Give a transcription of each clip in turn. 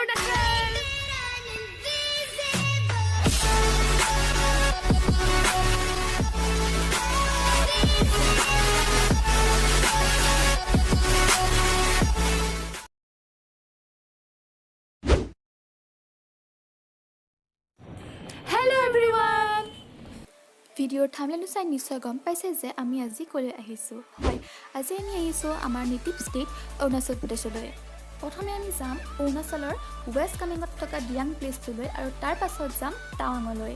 Arunachal! Hello everyone! ভিডিঅ'ৰ thumbnail চাই নিশ্চয় গম পাইছে যে আমি আজি ক'লৈ আহিছোঁ। হয়, আজি আমি আহিছোঁ আমাৰ নেটিভ ষ্টেট অৰুণাচল প্ৰদেশলৈ। প্ৰথমে আমি যাম অৰুণাচলৰ ৱেষ্ট কামেঙত থকা ডিয়াং প্লেচটোলৈ আৰু তাৰ পাছত যাম টাৱাঙলৈ।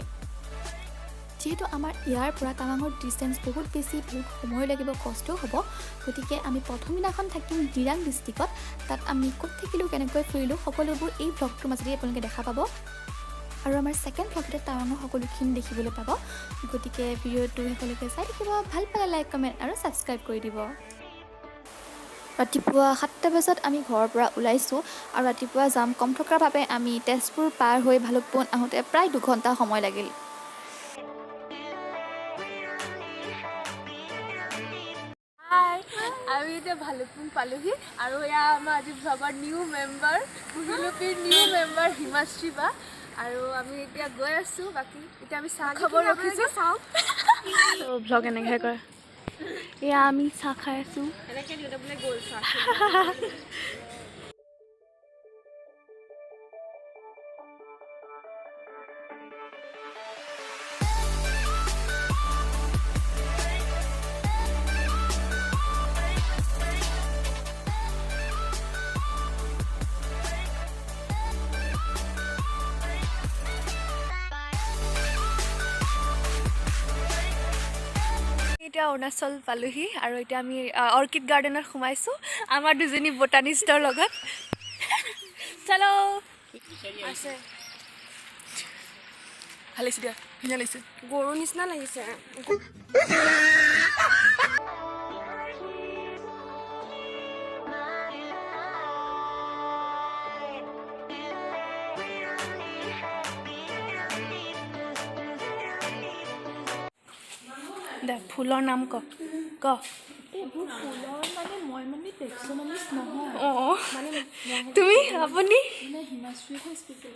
যিহেতু আমাৰ ইয়াৰ পৰা টাৱাঙৰ ডিষ্টেঞ্চ বহুত বেছি, বহুত সময় লাগিব, কষ্টও হ'ব, গতিকে আমি প্ৰথম দিনাখন থাকিম ডিৰাং ডিষ্ট্ৰিক্টত। তাত আমি ক'ত থাকিলোঁ, কেনেকৈ ফুৰিলোঁ, সকলোবোৰ এই ব্লগটোৰ মাজতে আপোনালোকে দেখা পাব। আৰু আমাৰ ছেকেণ্ড ব্লগতে টাৱাঙৰ সকলোখিনি দেখিবলৈ পাব। গতিকে ভিডিঅ'টো শেষলৈকে চাই থাকিব। ভাল পালে লাইক, কমেণ্ট আৰু ছাবস্ক্ৰাইব কৰি দিব। ৰাতিপুৱা 7টা বজাত আমি ঘৰৰ পৰা ওলাইছোঁ আৰু ৰাতিপুৱা যাম কম থকাৰ বাবে আমি তেজপুৰ পাৰ হৈ ভালুকপুং আহোঁতে প্ৰায় 2 ঘণ্টা সময় লাগিল। আমি এতিয়া ভালুকপুং পালোহি আৰু এয়া আমাৰ আজি ব্লগৰ নিউ মেম্বাৰ, কুহিলুপিৰ নিউ মেম্বাৰ হিমাশ্ৰী বা। আৰু আমি এতিয়া গৈ আছোঁ। বাকী এতিয়া আমি চাহ খাব ৰখিছোঁ। চাওঁ ব্লগ এনেকৈ কৰে। এয়া আমি চাহ খাই আছোঁ। এনেকৈ দিওঁতে বোলে গ'ল চাহ। এতিয়া অৰুণাচল পালোহি আৰু এতিয়া আমি অৰ্কিড গাৰ্ডেনত সোমাইছোঁ আমাৰ দুজনী বটানিষ্টৰ লগত। চলো আছে ভাল লাগিছে দিয়া, ধুনীয়া লাগিছে, গৰুৰ নিচিনা লাগিছে। দে ফুলৰ নাম ক এইবোৰ ফুলৰ মানে মই মানে টেক্সোনমিষ্ট নহয়। অঁ তুমি আপুনি হিমাশ্ৰীখন স্পেচিয়েল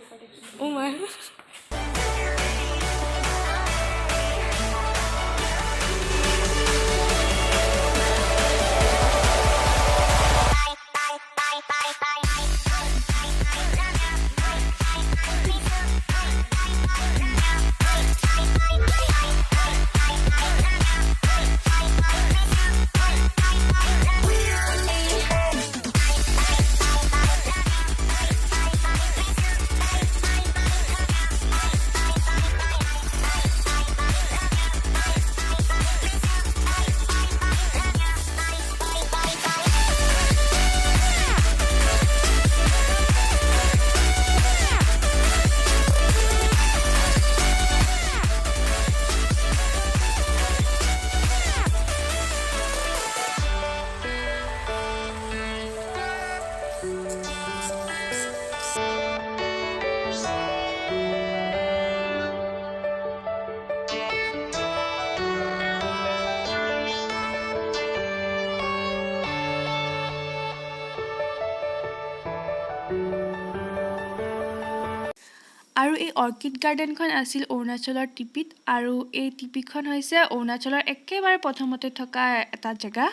আৰু এই অৰ্কিড গাৰ্ডেনখন আছিল অৰুণাচলৰ টিপিত আৰু এই টিপিখন হৈছে অৰুণাচলৰ একেবাৰে প্ৰথমতে থকা এটা জেগা।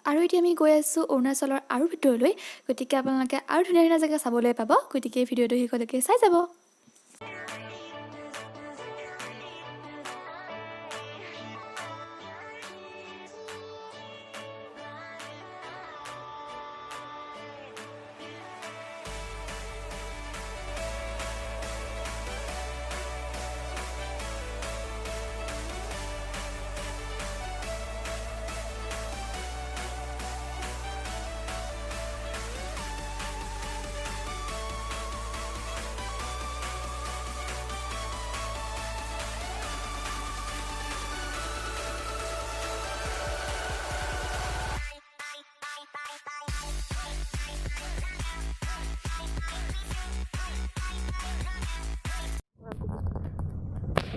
আৰু এতিয়া আমি গৈ আছোঁ অৰুণাচলৰ আৰু ভিতৰলৈ, গতিকে আপোনালোকে আৰু ধুনীয়া ধুনীয়া জেগা চাবলৈ পাব। গতিকে ভিডিঅ'টো শেষলৈকে চাই যাব।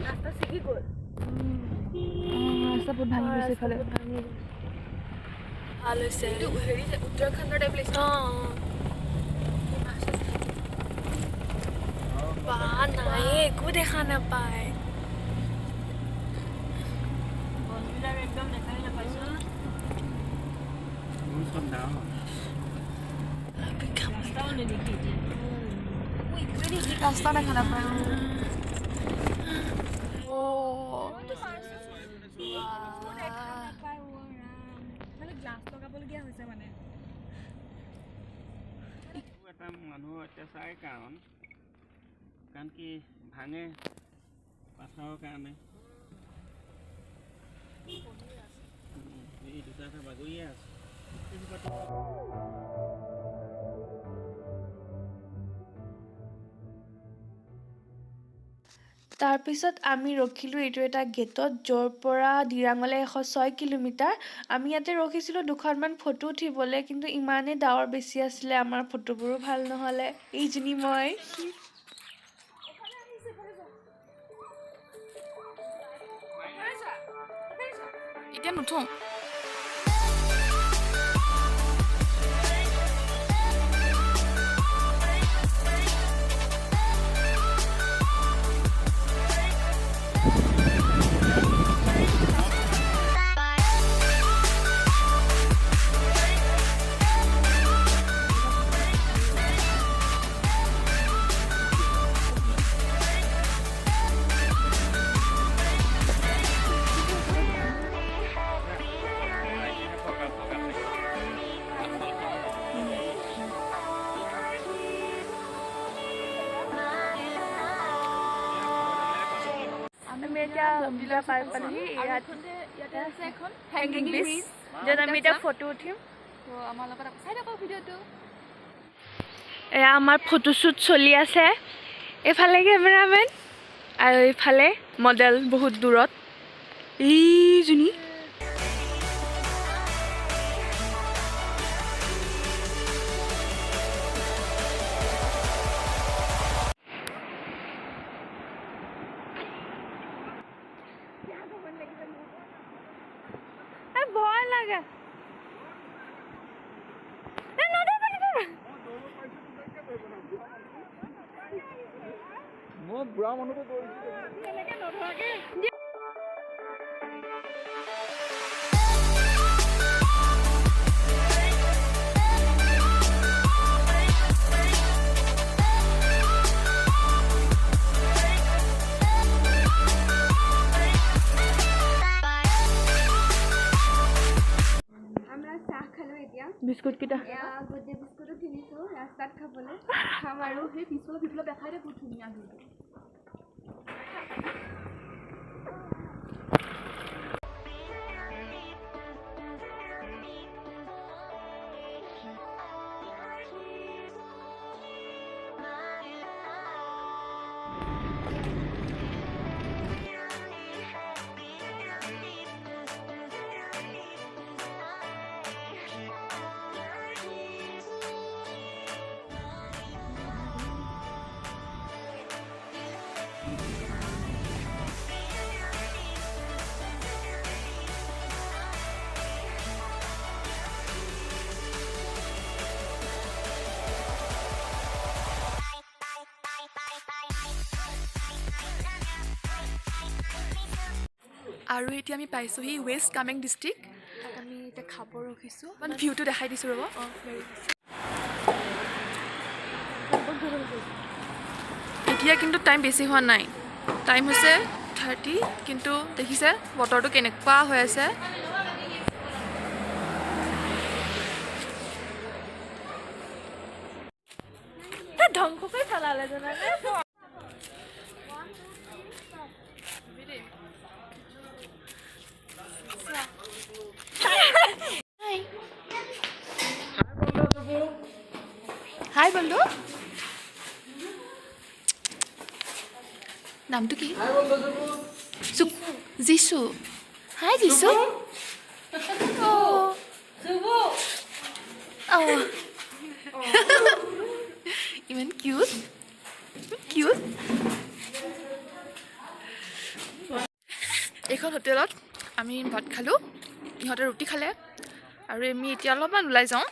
ৰাস্তা ছিগি গ'ল। ৰাস্তা বহুত ভাঙি গৈছে ইফালে। ভাল হৈছে। হেৰি উত্তৰাখণ্ডৰ টাইপ লাগিছে। একো দেখা নাপায় ৰাস্তা দেখা নাপায় মানুহৰ অত্যাচাৰ কাৰণ কি ভাঙে পাথৰৰ কাৰণে এই দুটা বাগৰিয়ে আছে তাৰপিছত আমি ৰখিলোঁ এইটো এটা গেটত য'ৰ পৰা দিৰাঙলৈ 106 কিলোমিটাৰ আমি ইয়াতে ৰখিছিলোঁ দুখনমান ফটো উঠিবলৈ কিন্তু ইমানেই ডাৱৰ বেছি আছিলে আমাৰ ফটোবোৰো ভাল নহ'লে এইজনী মই এতিয়া নুঠোঁ আমি এতিয়া দিলা পাই পালোহি ইয়াতে আছে এখন হেংগিং ব্ৰিজ য'ত আমি এতিয়া ফটো উঠিম আমাৰ লগত চাই থাকক ভিডিঅ'টো এয়া আমাৰ ফটোশ্বুট চলি আছে এইফালে কেমেৰামেন আৰু এইফালে মডেল বহুত দূৰত এইজনী ভয় লাগে মই বুঢ়া মানুহটো বিস্কুট কেইটা গোটেই বিস্কুটো কিনিছোঁ ৰাস্তাত খাবলৈ খাম আৰু সেই পিছফালে ভিডিঅ' দেখাই দে বহুত ধুনীয়া ভিডিঅ' আৰু এতিয়া আমি পাইছোঁহি ৱেষ্ট কামেং ডিষ্ট্ৰিক্ট আমি এতিয়া খাব ৰখিছোঁ মানে ভিউটো দেখাই দিছোঁ ৰ'ব এতিয়া কিন্তু টাইম বেছি হোৱা নাই টাইম হৈছে 30 কিন্তু দেখিছে বতৰটো কেনেকুৱা হৈ আছে ধ্বংস কৰি পেলালে জানানে হাই বন্ধু নামটো কি জিছু হাই জিছু ইমান কিউট কিউট এইখন হোটেলত আমি ভাত খালোঁ ইহঁতে ৰুটি খালে আৰু আমি এতিয়া অলপমান ওলাই যাওঁ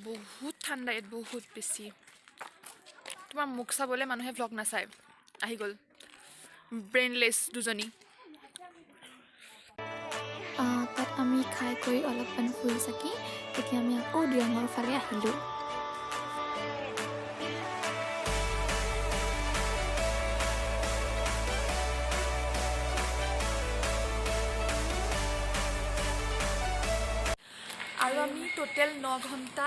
বহুত ঠাণ্ডা ইয়াত বহুত বেছি তো তোমাৰ মুখ চাবলৈ মানুহে ভ্লগ নাচায় আহি গ'ল ব্ৰেইনলেছ দুজনী তাত আমি খাই কৰি অলপমান ফুৰি চাকি এতিয়া আমি আকৌ দিৰাঙৰ ফালে আহিলোঁ আৰু আমি টোটেল 9 ঘণ্টা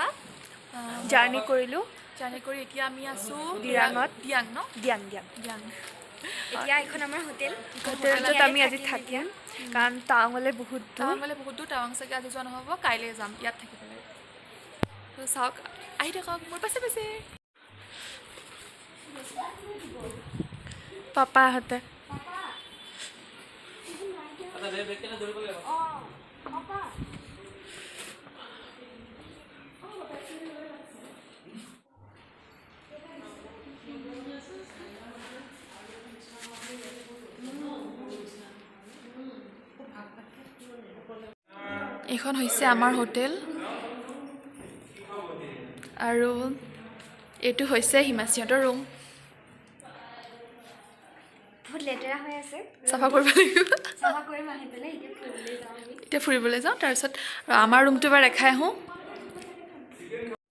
জাৰ্ণি কৰিলোঁ জাৰ্ণি কৰি এতিয়া আমি আছোঁ দিৰাঙত। দিয়াং ন দিয়াং দিয়াং এতিয়া এখন আমাৰ হোটেল হোটেলটোত আমি আজি থাকিম কাৰণ টাৱাঙলৈ বহুত টাৱাং দূৰ গ'লে বহুত দূৰ টাৱাং চাগে আজি যোৱা নহ'ব কাইলৈ যাম ইয়াত থাকি পেলাই তো চাওক আহি থাকক মোৰ পাছে পাছে পাপাহঁতে এইখন হৈছে আমাৰ হোটেল আৰু এইটো হৈছে হিমাশ্ৰীহঁতৰ ৰুম বহুত লেতেৰা হৈ আছে চাফা কৰিব লাগিব চাফা কৰিম আহি পেলাই এতিয়া ফুৰিবলৈ যাওঁ আমি এতিয়া ফুৰিবলৈ যাওঁ তাৰপিছত আমাৰ ৰুমটো এবাৰ দেখাই আহোঁ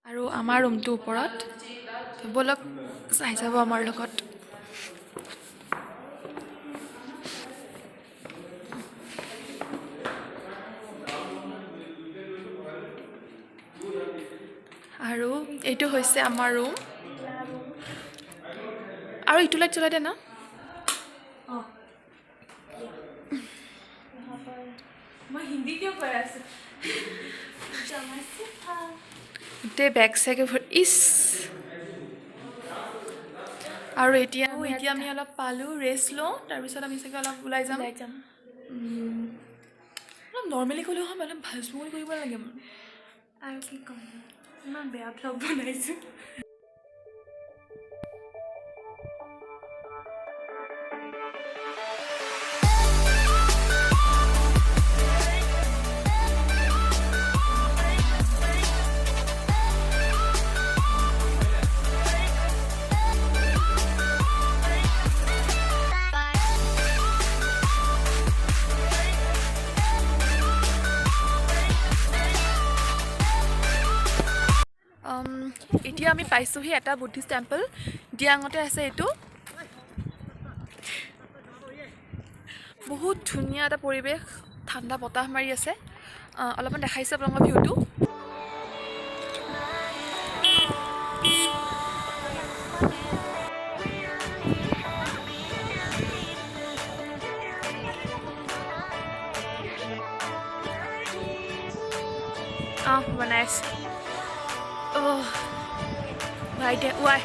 আৰু আমাৰ ৰুমটো ওপৰত ব'লক চাই যাব আমাৰ লগত আৰু এইটো হৈছে আমাৰ ৰুম আৰু ইটো লাইট জ্বলাই দে না মই হিন্দী কিয় কৈ আছোঁ গোটেই বেগ চেগ ইছ আৰু এতিয়া আমি অলপ পালোঁ ৰেষ্ট লওঁ তাৰপিছত আমি চাগে অলপ ওলাই যাম অলপ নৰ্মেলি ক'লেও হয় অলপ ভাজমুৰি কৰিব লাগে আৰু কি ক'ম ইমান বেয়া ভ্লগ বনাইছোঁ এতিয়া আমি পাইছোঁহি এটা বুদ্ধিষ্ট টেম্পল দিয়াঙতে আছে এইটো বহুত ধুনীয়া এটা পৰিৱেশ ঠাণ্ডা বতাহ মাৰি আছে অলপমান দেখাইছোঁ আপোনালোকৰ ভিউটো বনাই আছোঁ ৱাই দে ৱাই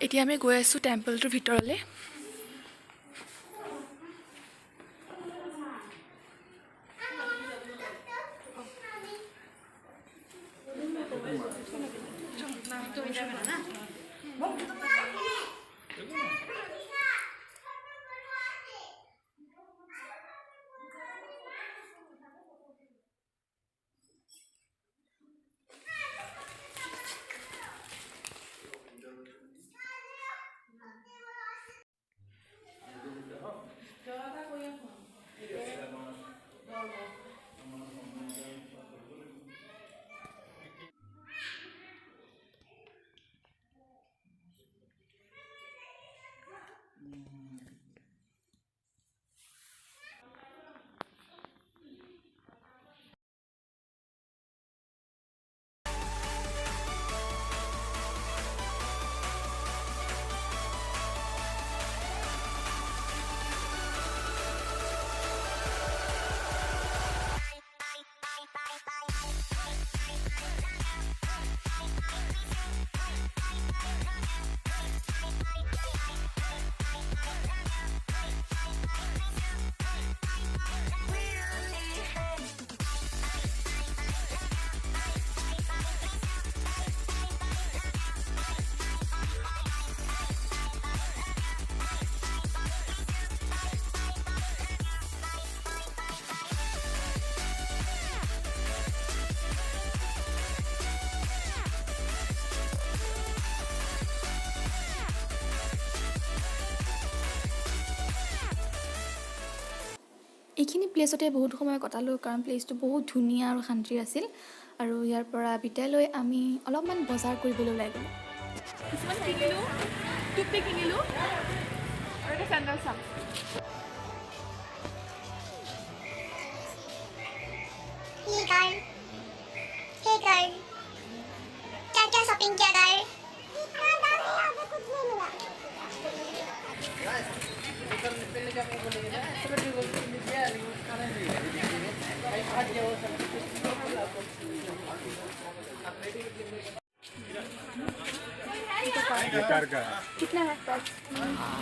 এতিয়া আমি গৈ আছোঁ টেম্পলটোৰ ভিতৰলৈ এইখিনি প্লেচতে বহুত সময় কটালোঁ কাৰণ প্লেচটো বহুত ধুনীয়া আৰু শান্তিৰ আছিল আৰু ইয়াৰ পৰা বিদায় লৈ আমি অলপমান বজাৰ কৰিবলৈ ওলাই গ'লোঁ কিছুমান কিনিলোঁ টুপি কিনিলোঁ আৰু এটা চেণ্ডেল চাম Hey girl. Hey girl. क्या क्या शॉपिंग किया girl? कुछ नहीं मिला।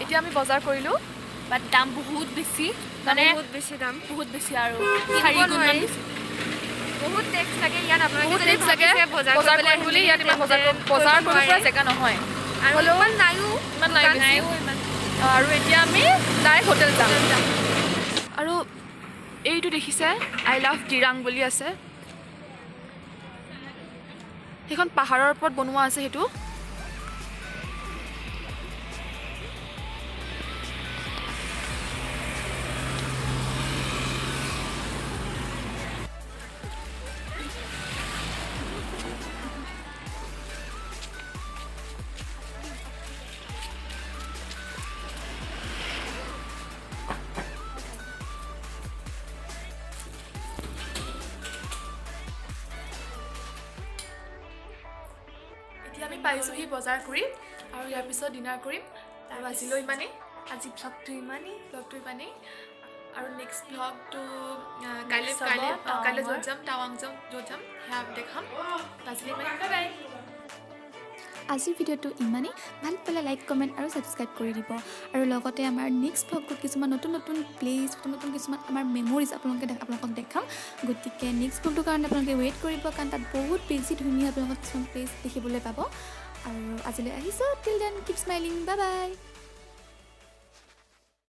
এতিয়া আমি বজাৰ কৰিলোঁ বাট দাম বহুত বেছি মানে বহুত বেছি দাম বহুত বেছি আৰু কিনিব 4 গুণমান নোৱাৰি। বেছি বহুত টেক্স লাগে ইয়াত আপোনালোকে বহুত যদি টেক্স লাগে ভাবিছে বজাৰ বজাৰ কৰিবলৈ কৰিম বুলি ইয়াত ইমান তেন্তে বজাৰ কৰিব নোৱাৰে। পৰা জেগা নহয় আৰু হ'লেও ইমান নাইও ইমান নাই দোকান বেছি। ইমান আৰু এতিয়া আমি ডাইৰেক্ট হোটেল যাম আৰু এইটো দেখিছে আই লাভ দিৰাং বুলি আছে সেইখন পাহাৰৰ ওপৰত বনোৱা আছে সেইটো এতিয়া আমি পাইছোঁহি বজাৰ কৰি আৰু ইয়াৰ পিছত ডিনাৰ কৰিম আৰু আজিলৈ ইমানেই আজি ব্লগটো ইমানেই আৰু নেক্সট ব্লগটো কাইলৈ য'ত যাম টাৱাং যাম য'ত যাম সেয়া দেখাম আজিলৈ ইমানেই বাই বাই আজিৰ ভিডিঅ'টো ইমানেই ভাল পালে লাইক কমেণ্ট আৰু ছাবস্ক্ৰাইব কৰি দিব আৰু লগতে আমাৰ নেক্সট ব্লগত কিছুমান নতুন প্লেচ নতুন কিছুমান আমাৰ মেমৰিজ আপোনালোকক দেখাম গতিকে নেক্সট ব্লগটোৰ কাৰণে আপোনালোকে ৱেইট কৰিব কাৰণ তাত বহুত বেছি ধুনীয়া আপোনালোকক কিছুমান প্লেচ দেখিবলৈ পাব আৰু আজিলৈ আহিছোঁ till then keep smiling bye বাই